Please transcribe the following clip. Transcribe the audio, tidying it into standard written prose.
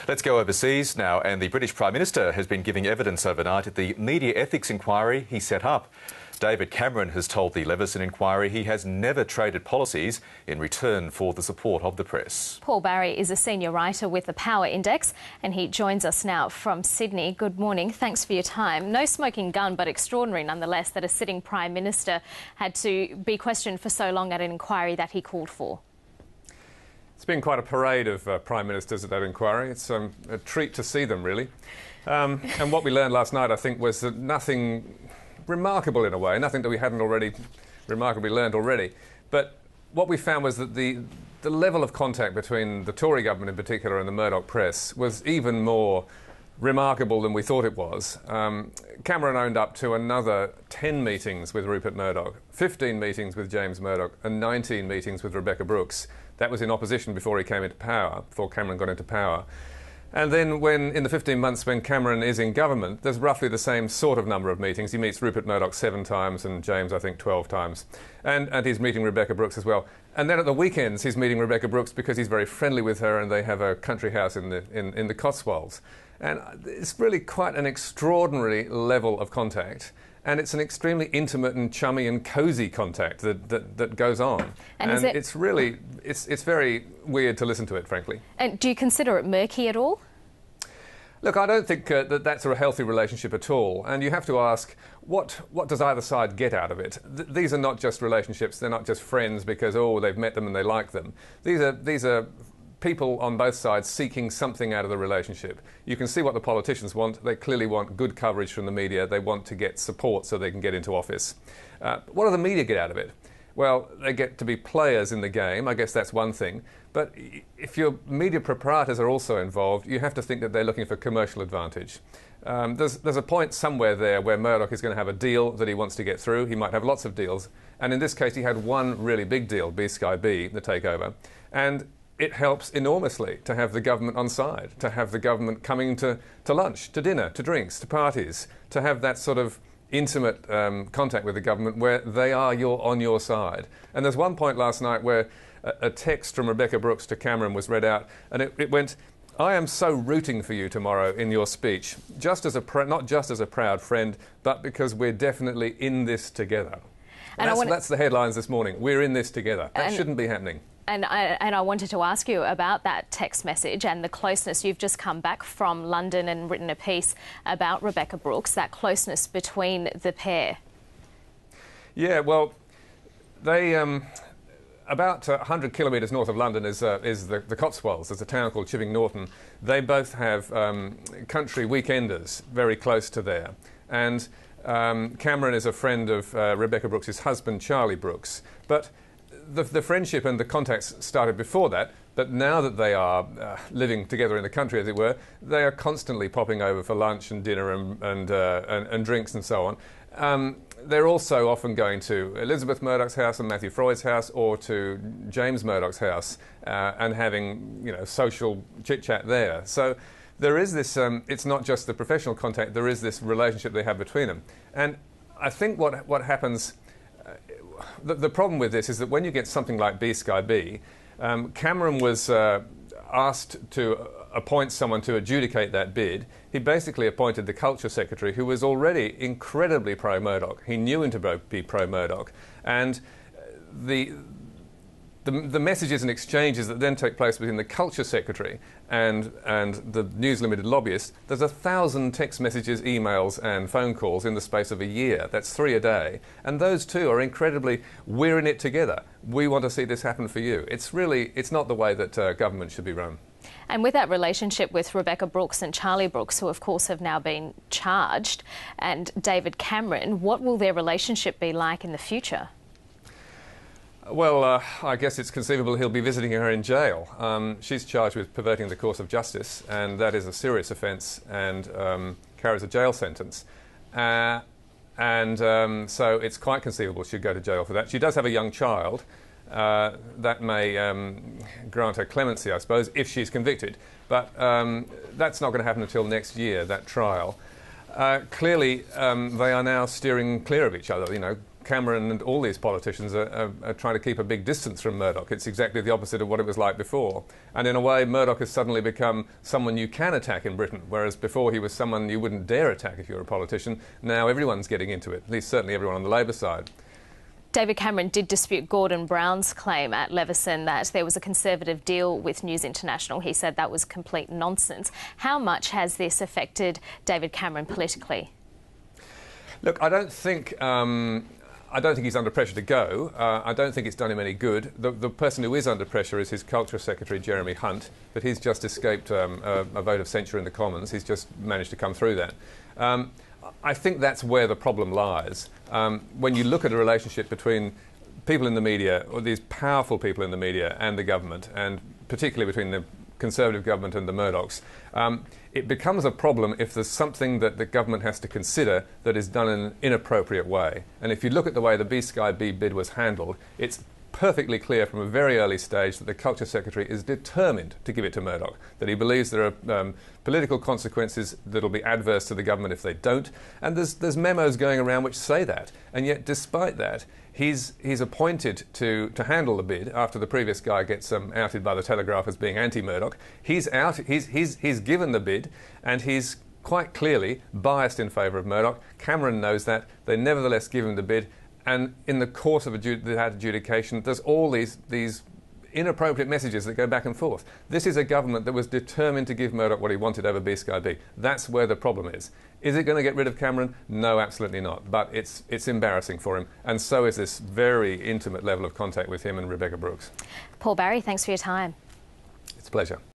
Let's go overseas now, and the British Prime Minister has been giving evidence overnight at the media ethics inquiry he set up. David Cameron has told the Leveson inquiry he has never traded policies in return for the support of the press. Paul Barry is a senior writer with the Power Index, and he joins us now from Sydney. Good morning. Thanks for your time. No smoking gun, but extraordinary nonetheless that a sitting Prime Minister had to be questioned for so long at an inquiry that he called for. It's been quite a parade of Prime Ministers at that inquiry. It's a treat to see them, really. And what we learned last night, I think, was that nothing remarkable in a way, nothing that we hadn't already remarkably learned already. But what we found was that the level of contact between the Tory government in particular and the Murdoch press was even more remarkable than we thought it was. Cameron owned up to another 10 meetings with Rupert Murdoch, 15 meetings with James Murdoch and 19 meetings with Rebekah Brooks. That was in opposition before he came into power, before Cameron got into power. And then in the 15 months when Cameron is in government, there's roughly the same sort of number of meetings. He meets Rupert Murdoch 7 times and James, I think, 12 times. And he's meeting Rebekah Brooks as well. And then at the weekends, he's meeting Rebekah Brooks because he's very friendly with her and they have a country house in the Cotswolds. And it's really quite an extraordinary level of contact. And it's an extremely intimate and chummy and cosy contact that goes on. And it's really, it's very weird to listen to it, frankly. And do you consider it murky at all? Look, I don't think that's a healthy relationship at all. And you have to ask, what does either side get out of it? These are not just relationships. They're not just friends because, oh, they've met them and they like them. These are people on both sides seeking something out of the relationship. You can see what the politicians want. They clearly want good coverage from the media. They want to get support so they can get into office. What do the media get out of it? Well, they get to be players in the game. I guess that's one thing. But if your media proprietors are also involved, you have to think that they're looking for commercial advantage. There's a point somewhere there where Murdoch is going to have a deal that he wants to get through. He might have lots of deals. And in this case, he had one really big deal, B Sky B, the takeover. And it helps enormously to have the government on side, to have the government coming to lunch, to dinner, to drinks, to parties, to have that sort of intimate contact with the government where they are on your side. And there's one point last night where a text from Rebekah Brooks to Cameron was read out, and it went, "I am so rooting for you tomorrow in your speech, not just as a proud friend, but because we're definitely in this together." And that's the headlines this morning. We're in this together. That shouldn't be happening. And I wanted to ask you about that text message and the closeness. You've just come back from London and written a piece about Rebekah Brooks, that closeness between the pair. Yeah, well, they about 100 kilometres north of London is the Cotswolds. There's a town called Chipping Norton. They both have country weekenders very close to there. And Cameron is a friend of Rebekah Brooks' husband, Charlie Brooks. But the friendship and the contacts started before that, but now that they are living together in the country, as it were, they are constantly popping over for lunch and dinner and drinks and so on. They're also often going to Elizabeth Murdoch's house and Matthew Freud's house, or to James Murdoch's house, and having social chit-chat there. So there is this, it's not just the professional contact, there is this relationship they have between them. And I think what happens, the problem with this is that when you get something like B Sky B, Cameron was asked to appoint someone to adjudicate that bid. He basically appointed the Culture Secretary, who was already incredibly pro-Murdoch. He knew him to be pro-Murdoch. And the messages and exchanges that then take place between the Culture Secretary and the News Limited lobbyist, there's 1,000 text messages, emails and phone calls in the space of a year. That's 3 a day. And those two are incredibly, we're in it together. We want to see this happen for you. It's not the way that government should be run. And with that relationship with Rebekah Brooks and Charlie Brooks, who of course have now been charged, and David Cameron, what will their relationship be like in the future? Well, I guess it's conceivable he'll be visiting her in jail. She's charged with perverting the course of justice, and that is a serious offence and carries a jail sentence. So it's quite conceivable she'd go to jail for that. She does have a young child. That may grant her clemency, I suppose, if she's convicted. But that's not going to happen until next year, that trial. Clearly, they are now steering clear of each other. Cameron and all these politicians are trying to keep a big distance from Murdoch. It's exactly the opposite of what it was like before. And in a way, Murdoch has suddenly become someone you can attack in Britain, whereas before he was someone you wouldn't dare attack if you were a politician. Now everyone's getting into it, at least certainly everyone on the Labour side. David Cameron did dispute Gordon Brown's claim at Leveson that there was a Conservative deal with News International. He said that was complete nonsense. How much has this affected David Cameron politically? Look, I don't think he's under pressure to go. I don't think it's done him any good. The person who is under pressure is his Culture Secretary, Jeremy Hunt, but he's just escaped a vote of censure in the Commons. He's just managed to come through that. I think that's where the problem lies. When you look at a relationship between people in the media, or these powerful people in the media and the government, and particularly between the Conservative government and the Murdochs, it becomes a problem if there's something that the government has to consider that is done in an inappropriate way. And if you look at the way the B-Sky B bid was handled, it's perfectly clear from a very early stage that the Culture Secretary is determined to give it to Murdoch, that he believes there are political consequences that will be adverse to the government if they don't. And there's memos going around which say that. And yet, despite that, he's appointed to handle the bid after the previous guy gets outed by the Telegraph as being anti-Murdoch. He's given the bid, and he's quite clearly biased in favour of Murdoch. Cameron knows that. They nevertheless give him the bid. And in the course of that adjudication, there's all these inappropriate messages that go back and forth. This is a government that was determined to give Murdoch what he wanted over B-Sky B. That's where the problem is. Is it going to get rid of Cameron? No, absolutely not. But it's embarrassing for him. And so is this very intimate level of contact with him and Rebecca Brooks. Paul Barry, thanks for your time. It's a pleasure.